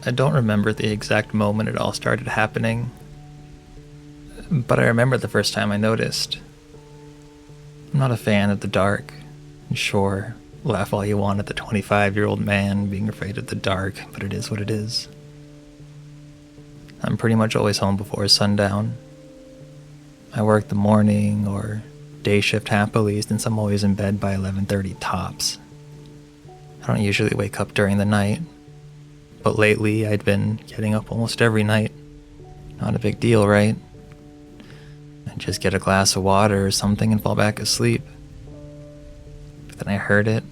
I don't remember the exact moment it all started happening, but I remember the first time I noticed. I'm not a fan of the dark. Sure, laugh all you want at the 25-year-old man being afraid of the dark, but it is what it is. I'm pretty much always home before sundown. I work the morning or day shift happily since I'm always in bed by 11:30 tops. I don't usually wake up during the night, but lately I'd been getting up almost every night. Not a big deal, right? I'd just get a glass of water or something and fall back asleep. But then I heard it.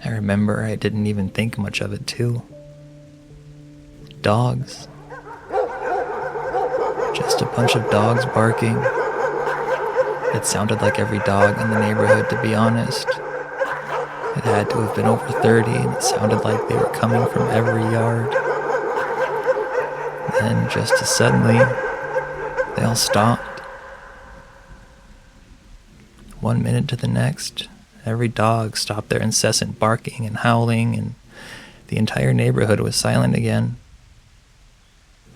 I remember I didn't even think much of it too. Dogs. Just a bunch of dogs barking. It sounded like every dog in the neighborhood, to be honest. It had to have been over 30, and it sounded like they were coming from every yard. Then, just as suddenly, they all stopped. 1 minute to the next, every dog stopped their incessant barking and howling, and the entire neighborhood was silent again.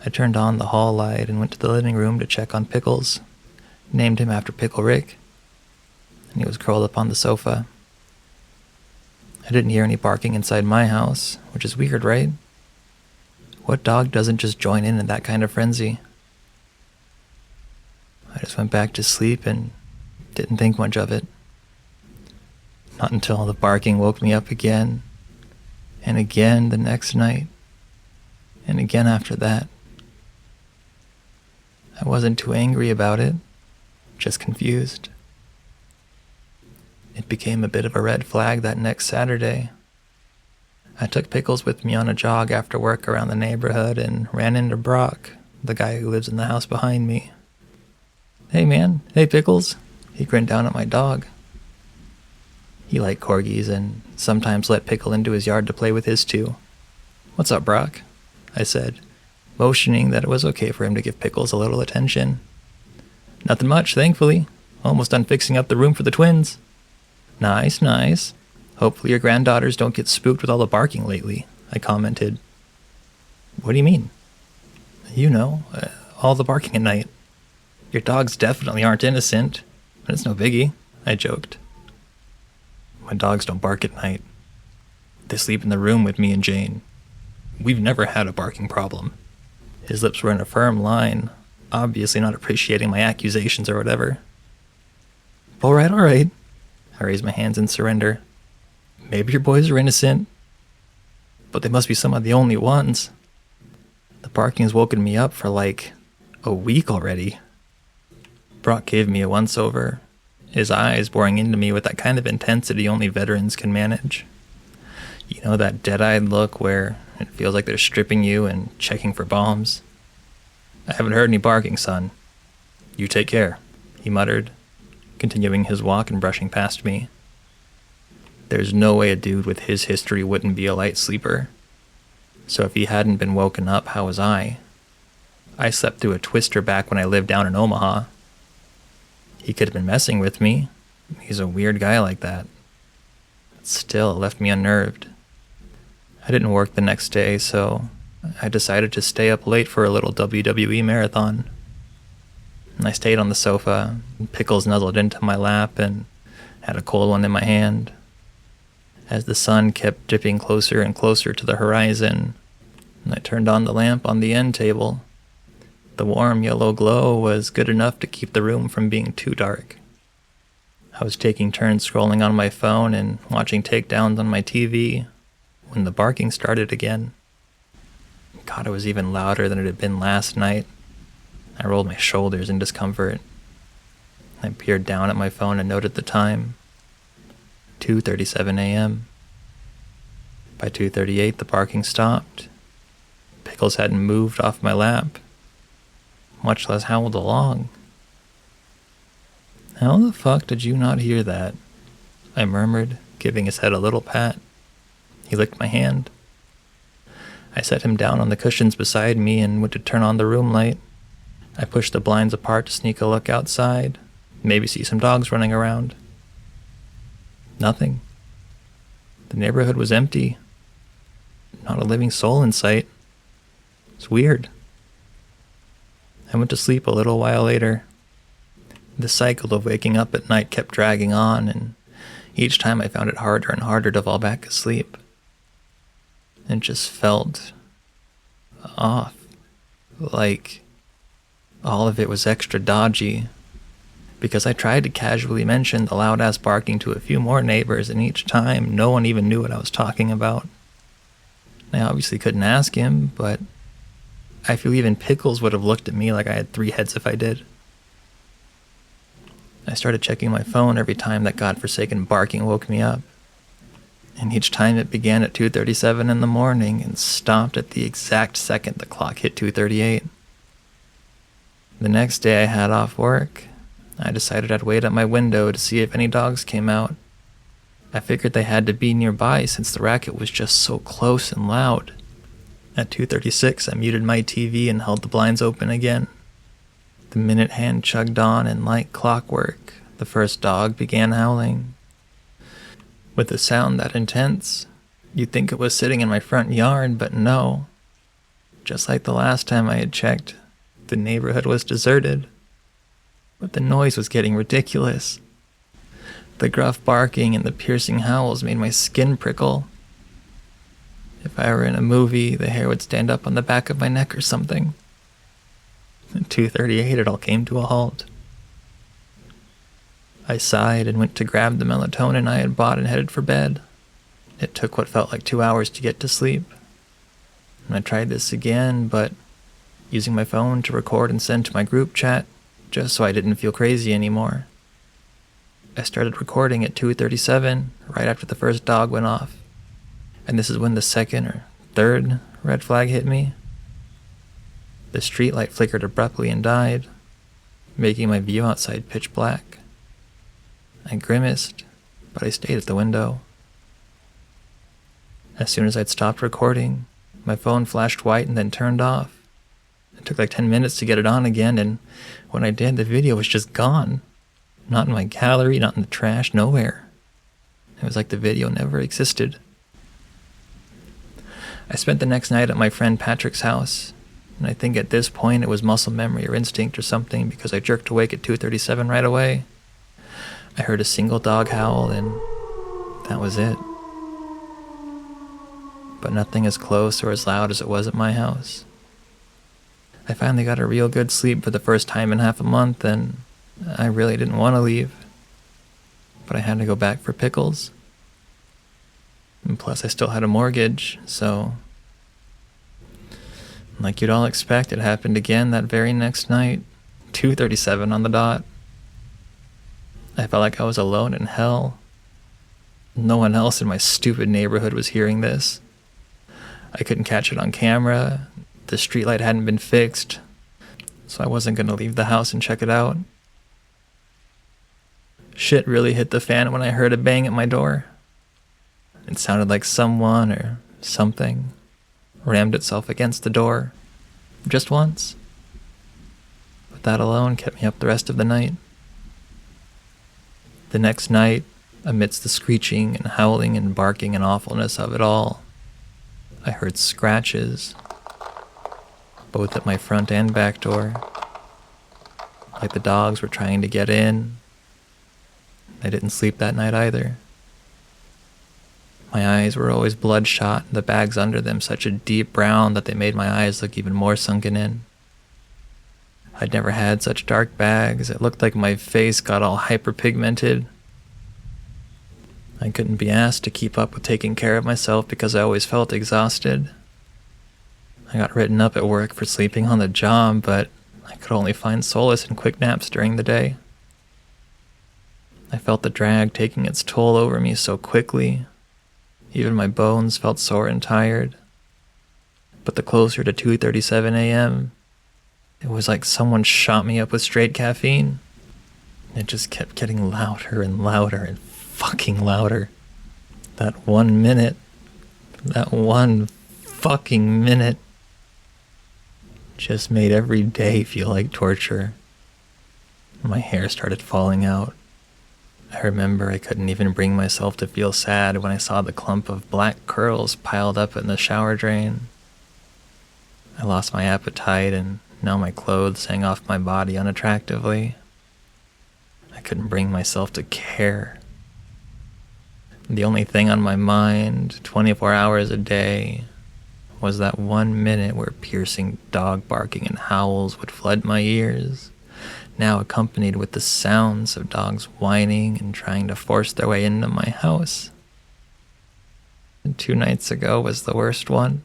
I turned on the hall light and went to the living room to check on Pickles. Named him after Pickle Rick, and he was curled up on the sofa. I didn't hear any barking inside my house, which is weird, right? What dog doesn't just join in that kind of frenzy? I just went back to sleep and didn't think much of it. Not until the barking woke me up again, and again the next night, and again after that. I wasn't too angry about it, just confused. It became a bit of a red flag that next Saturday. I took Pickles with me on a jog after work around the neighborhood and ran into Brock, the guy who lives in the house behind me. "Hey man, hey Pickles." He grinned down at my dog. He liked corgis and sometimes let Pickle into his yard to play with his too. "What's up, Brock?" I said, motioning that it was okay for him to give Pickles a little attention. "Nothing much, thankfully. Almost done fixing up the room for the twins." "Nice, nice. Hopefully your granddaughters don't get spooked with all the barking lately," I commented. "What do you mean?" "You know, all the barking at night. Your dogs definitely aren't innocent, but it's no biggie," I joked. "My dogs don't bark at night. They sleep in the room with me and Jane. We've never had a barking problem." His lips were in a firm line, obviously not appreciating my accusations or whatever. All right. I raised my hands in surrender. "Maybe your boys are innocent, but they must be some of the only ones. The barking's woken me up for like a week already." Brock gave me a once-over, his eyes boring into me with that kind of intensity only veterans can manage. You know, that dead-eyed look where it feels like they're stripping you and checking for bombs. "I haven't heard any barking, son. You take care," he muttered, continuing his walk and brushing past me. There's no way a dude with his history wouldn't be a light sleeper. So if he hadn't been woken up, how was I? I slept through a twister back when I lived down in Omaha. He could have been messing with me. He's a weird guy like that. But still, it left me unnerved. I didn't work the next day, so I decided to stay up late for a little WWE marathon. And I stayed on the sofa, and Pickles nuzzled into my lap and had a cold one in my hand. As the sun kept dipping closer and closer to the horizon, and I turned on the lamp on the end table, the warm yellow glow was good enough to keep the room from being too dark. I was taking turns scrolling on my phone and watching takedowns on my TV when the barking started again. God, it was even louder than it had been last night. I rolled my shoulders in discomfort. I peered down at my phone and noted the time. 2:37 a.m. By 2:38, the barking stopped. Pickles hadn't moved off my lap, much less howled along. "How the fuck did you not hear that?" I murmured, giving his head a little pat. He licked my hand. I set him down on the cushions beside me and went to turn on the room light. I pushed the blinds apart to sneak a look outside, maybe see some dogs running around. Nothing. The neighborhood was empty. Not a living soul in sight. It's weird. I went to sleep a little while later. The cycle of waking up at night kept dragging on, and each time I found it harder and harder to fall back asleep. It just felt off. Like all of it was extra dodgy. Because I tried to casually mention the loud-ass barking to a few more neighbors, and each time no one even knew what I was talking about. I obviously couldn't ask him, but I feel even Pickles would have looked at me like I had 3 heads if I did. I started checking my phone every time that godforsaken barking woke me up. And each time it began at 2:37 in the morning and stopped at the exact second the clock hit 2:38. The next day I had off work. I decided I'd wait at my window to see if any dogs came out. I figured they had to be nearby since the racket was just so close and loud. At 2:36, I muted my TV and held the blinds open again. The minute hand chugged on, and like clockwork, the first dog began howling. With a sound that intense, you'd think it was sitting in my front yard, but no. Just like the last time I had checked, the neighborhood was deserted. But the noise was getting ridiculous. The gruff barking and the piercing howls made my skin prickle. If I were in a movie, the hair would stand up on the back of my neck or something. At 2:38, it all came to a halt. I sighed and went to grab the melatonin I had bought and headed for bed. It took what felt like 2 hours to get to sleep. And I tried this again, but using my phone to record and send to my group chat, just so I didn't feel crazy anymore. I started recording at 2:37, right after the first dog went off. And this is when the second or third red flag hit me. The streetlight flickered abruptly and died, making my view outside pitch black. I grimaced, but I stayed at the window. As soon as I'd stopped recording, my phone flashed white and then turned off. It took like 10 minutes to get it on again, and when I did, the video was just gone. Not in my gallery, not in the trash, nowhere. It was like the video never existed. I spent the next night at my friend Patrick's house, and I think at this point it was muscle memory or instinct or something, because I jerked awake at 2:37 right away. I heard a single dog howl, and that was it. But nothing as close or as loud as it was at my house. I finally got a real good sleep for the first time in half a month, and I really didn't want to leave. But I had to go back for Pickles. And plus I still had a mortgage, so... Like you'd all expect, it happened again that very next night, 2:37 on the dot. I felt like I was alone in hell. No one else in my stupid neighborhood was hearing this. I couldn't catch it on camera. The streetlight hadn't been fixed, so I wasn't going to leave the house and check it out. Shit really hit the fan when I heard a bang at my door. It sounded like someone or something rammed itself against the door, just once. But that alone kept me up the rest of the night. The next night, amidst the screeching and howling and barking and awfulness of it all, I heard scratches, both at my front and back door, like the dogs were trying to get in. I didn't sleep that night either. My eyes were always bloodshot, and the bags under them such a deep brown that they made my eyes look even more sunken in. I'd never had such dark bags. It looked like my face got all hyperpigmented. I couldn't be asked to keep up with taking care of myself because I always felt exhausted. I got written up at work for sleeping on the job, but I could only find solace in quick naps during the day. I felt the drag taking its toll over me so quickly. Even my bones felt sore and tired. But the closer to 2:37 a.m., it was like someone shot me up with straight caffeine. It just kept getting louder and louder and fucking louder. That 1 minute, that one fucking minute, just made every day feel like torture. My hair started falling out. I remember I couldn't even bring myself to feel sad when I saw the clump of black curls piled up in the shower drain. I lost my appetite, and now my clothes hang off my body unattractively. I couldn't bring myself to care. The only thing on my mind, 24 hours a day, was that 1 minute where piercing dog barking and howls would flood my ears, now accompanied with the sounds of dogs whining and trying to force their way into my house. And 2 nights ago was the worst one.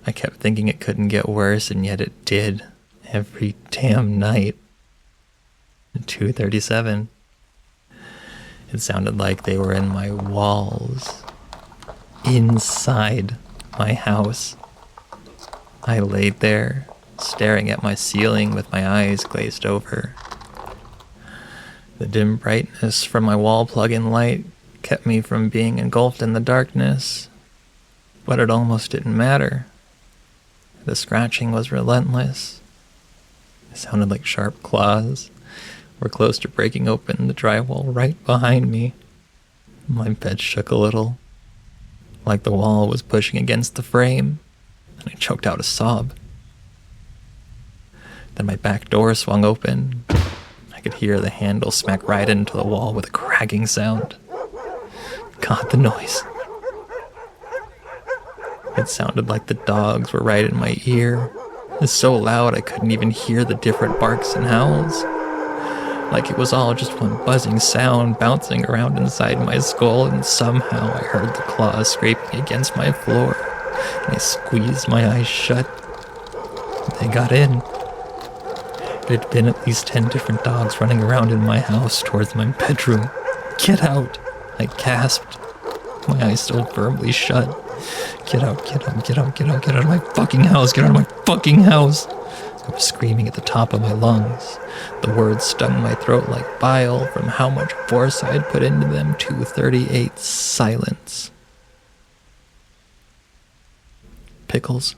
I kept thinking it couldn't get worse, and yet it did, every damn night. At 2:37, it sounded like they were in my walls, inside my house. I laid there, staring at my ceiling with my eyes glazed over. The dim brightness from my wall plug-in light kept me from being engulfed in the darkness, but it almost didn't matter. The scratching was relentless. It sounded like sharp claws were close to breaking open the drywall right behind me. My bed shook a little, like the wall was pushing against the frame, and I choked out a sob. Then my back door swung open. I could hear the handle smack right into the wall with a cracking sound. God, the noise. It sounded like the dogs were right in my ear. It was so loud I couldn't even hear the different barks and howls. Like it was all just one buzzing sound bouncing around inside my skull, and somehow I heard the claws scraping against my floor, and I squeezed my eyes shut. They got in. It had been at least 10 different dogs running around in my house towards my bedroom. Get out! I gasped, my eyes still firmly shut. Get out, get out, get out, get out, get out of my fucking house, get out of my fucking house! I was screaming at the top of my lungs. The words stung my throat like bile from how much force I had put into them. 2:38 silence. Pickles.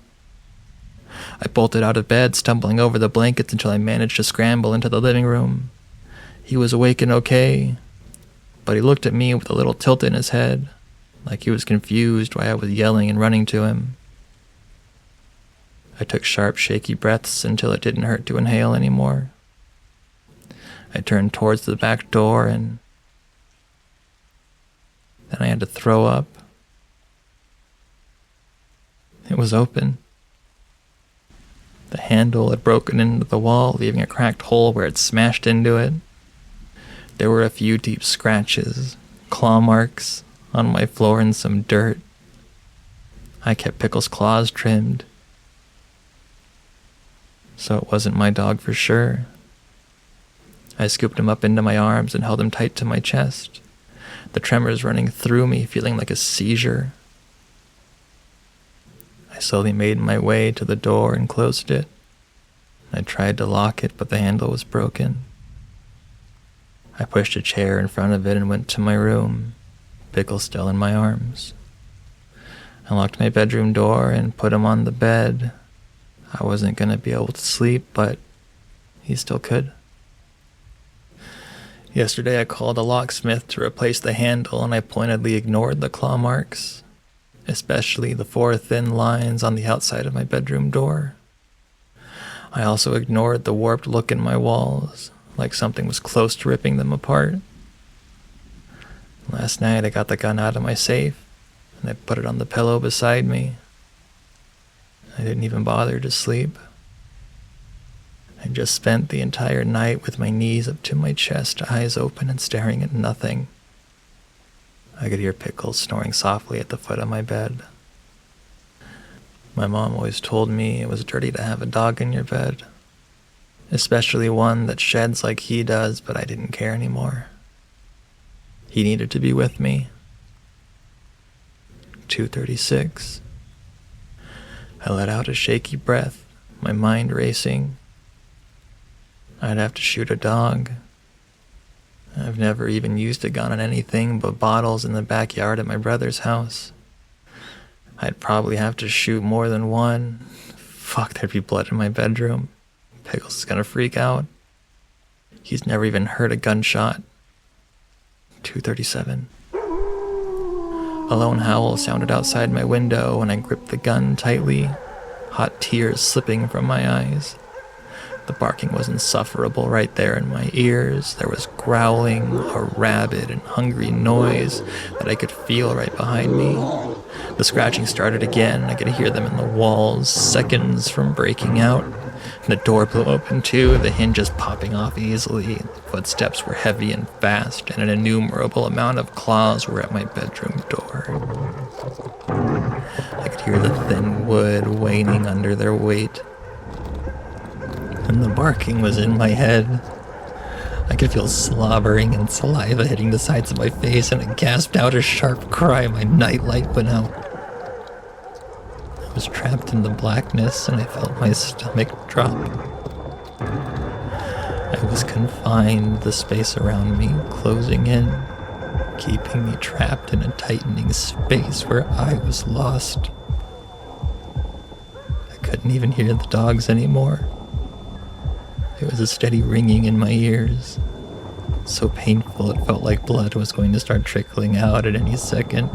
I bolted out of bed, stumbling over the blankets until I managed to scramble into the living room. He was awake and okay, but he looked at me with a little tilt in his head, like he was confused why I was yelling and running to him. I took sharp, shaky breaths until it didn't hurt to inhale anymore. I turned towards the back door, and then I had to throw up. It was open. The handle had broken into the wall, leaving a cracked hole where it smashed into it. There were a few deep scratches, claw marks on my floor, and some dirt. I kept Pickle's claws trimmed, so it wasn't my dog for sure. I scooped him up into my arms and held him tight to my chest, the tremors running through me, feeling like a seizure. I slowly made my way to the door and closed it. I tried to lock it, but the handle was broken. I pushed a chair in front of it and went to my room, Pickle still in my arms. I locked my bedroom door and put him on the bed. I wasn't going to be able to sleep, but he still could. Yesterday I called a locksmith to replace the handle, and I pointedly ignored the claw marks, especially the 4 thin lines on the outside of my bedroom door. I also ignored the warped look in my walls, like something was close to ripping them apart. Last night I got the gun out of my safe, and I put it on the pillow beside me. I didn't even bother to sleep. I just spent the entire night with my knees up to my chest, eyes open and staring at nothing. I could hear Pickles snoring softly at the foot of my bed. My mom always told me it was dirty to have a dog in your bed, especially one that sheds like he does, but I didn't care anymore. He needed to be with me. 2:36. I let out a shaky breath, my mind racing. I'd have to shoot a dog. I've never even used a gun on anything but bottles in the backyard at my brother's house. I'd probably have to shoot more than one. Fuck, there'd be blood in my bedroom. Pickles is gonna freak out. He's never even heard a gunshot. 2:37. A lone howl sounded outside my window and I gripped the gun tightly, hot tears slipping from my eyes. The barking was insufferable right there in my ears. There was growling, a rabid and hungry noise that I could feel right behind me. The scratching started again. I could hear them in the walls, seconds from breaking out. The door blew open too, the hinges popping off easily. The footsteps were heavy and fast, and an innumerable amount of claws were at my bedroom door. I could hear the thin wood waning under their weight. And the barking was in my head. I could feel slobbering and saliva hitting the sides of my face, and I gasped out a sharp cry. My nightlight went out. I was trapped in the blackness, and I felt my stomach drop. I was confined, the space around me closing in, keeping me trapped in a tightening space where I was lost. I couldn't even hear the dogs anymore. It was a steady ringing in my ears, so painful it felt like blood was going to start trickling out at any second.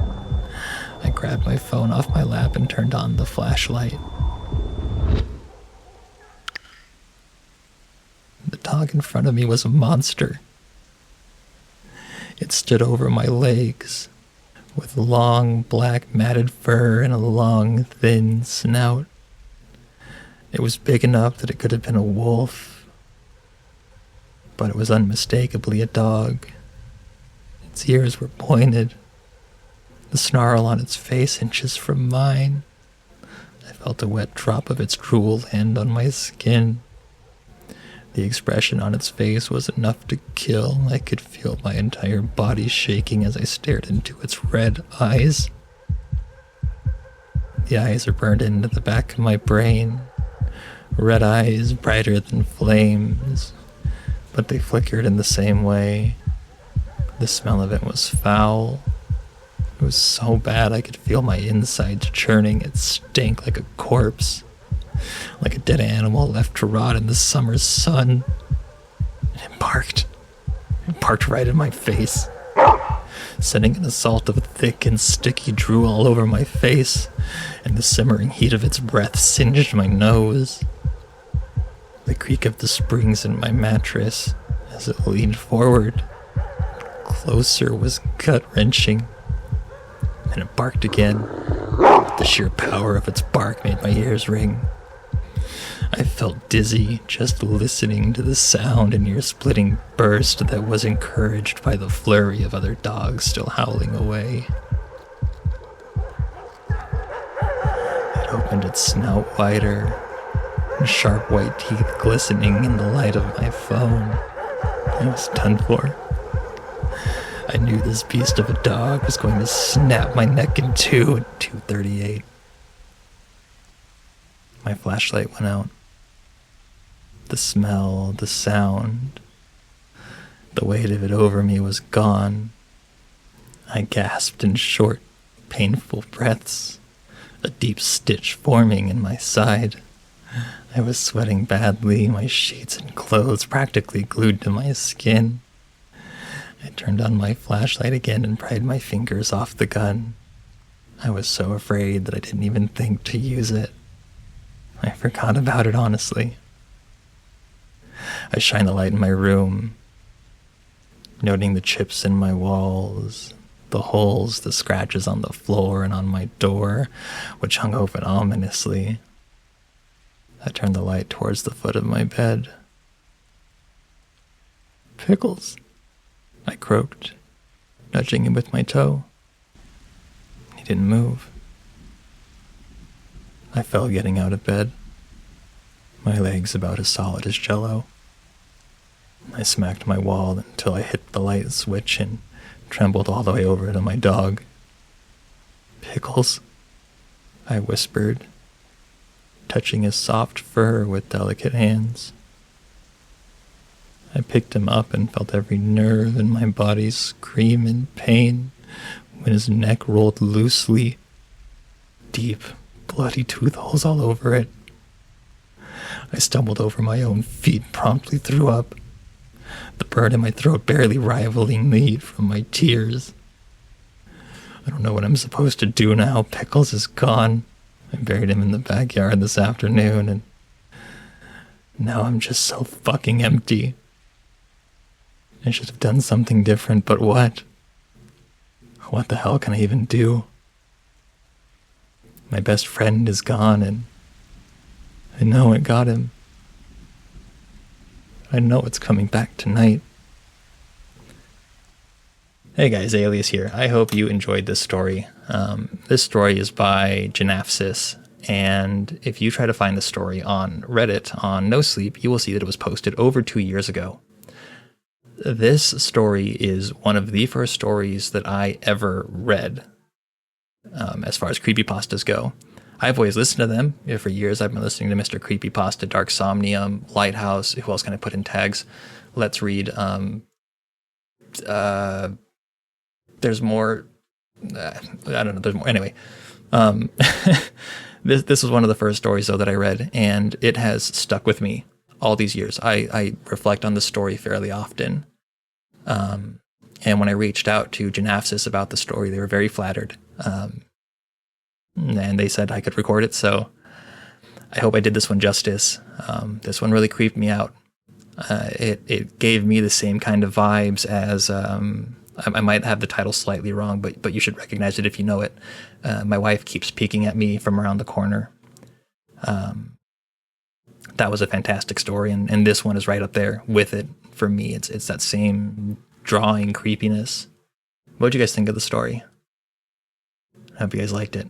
I grabbed my phone off my lap and turned on the flashlight. The dog in front of me was a monster. It stood over my legs, with long, black, matted fur and a long, thin snout. It was big enough that it could have been a wolf, but it was unmistakably a dog. Its ears were pointed, the snarl on its face inches from mine. I felt a wet drop of its drool land on my skin. The expression on its face was enough to kill. I could feel my entire body shaking as I stared into its red eyes. The eyes are burned into the back of my brain. Red eyes brighter than flames, but they flickered in the same way. The smell of it was foul. It was so bad I could feel my insides churning. It stank like a corpse, like a dead animal left to rot in the summer sun. And it barked. It barked right in my face, sending an assault of thick and sticky drool all over my face, and the simmering heat of its breath singed my nose. The creak of the springs in my mattress as it leaned forward, closer, was gut-wrenching. And it barked again. The sheer power of its bark made my ears ring. I felt dizzy just listening to the sound, an ear-splitting burst that was encouraged by the flurry of other dogs still howling away. It opened its snout wider, and sharp white teeth glistening in the light of my phone. I was done for. I knew this beast of a dog was going to snap my neck in two at 2:38. My flashlight went out. The smell, the sound, the weight of it over me was gone. I gasped in short, painful breaths, a deep stitch forming in my side. I was sweating badly, my sheets and clothes practically glued to my skin. I turned on my flashlight again and pried my fingers off the gun. I was so afraid that I didn't even think to use it. I forgot about it, honestly. I shined the light in my room, noting the chips in my walls, the holes, the scratches on the floor and on my door, which hung open ominously. I turned the light towards the foot of my bed. "Pickles," I croaked, nudging him with my toe. He didn't move. I fell getting out of bed, my legs about as solid as Jell-O. I smacked my wall until I hit the light switch and trembled all the way over to my dog. "Pickles," I whispered, touching his soft fur with delicate hands. I picked him up and felt every nerve in my body scream in pain when his neck rolled loosely, deep, bloody tooth holes all over it. I stumbled over my own feet, promptly threw up. the burn in my throat barely rivaling the heat from my tears. I don't know what I'm supposed to do now. Pickles is gone. I buried him in the backyard this afternoon, and now I'm just so fucking empty. I should have done something different, but what? What the hell can I even do? My best friend is gone, and I know it got him. I know it's coming back tonight. Hey guys, Alias here. I hope you enjoyed this story. This story is by Janafsis, and if you try to find the story on Reddit on NoSleep, you will see that it was posted over 2 years ago. This story is one of the first stories that I ever read, as far as creepypastas go. I've always listened to them. For years, I've been listening to Mr. Creepypasta, Dark Somnium, Lighthouse. Who else can I put in tags? Let's read. There's more. I don't know. There's more. Anyway, this was one of the first stories, though, that I read, and it has stuck with me all these years. I reflect on the story fairly often. And when I reached out to Janafsis about the story, they were very flattered. And they said I could record it, so I hope I did this one justice. This one really creeped me out. It gave me the same kind of vibes as, I might have the title slightly wrong, but you should recognize it if you know it. My wife keeps peeking at me from around the corner. That was a fantastic story, and this one is right up there with it for me. It's that same drawing creepiness. What did you guys think of the story? I hope you guys liked it.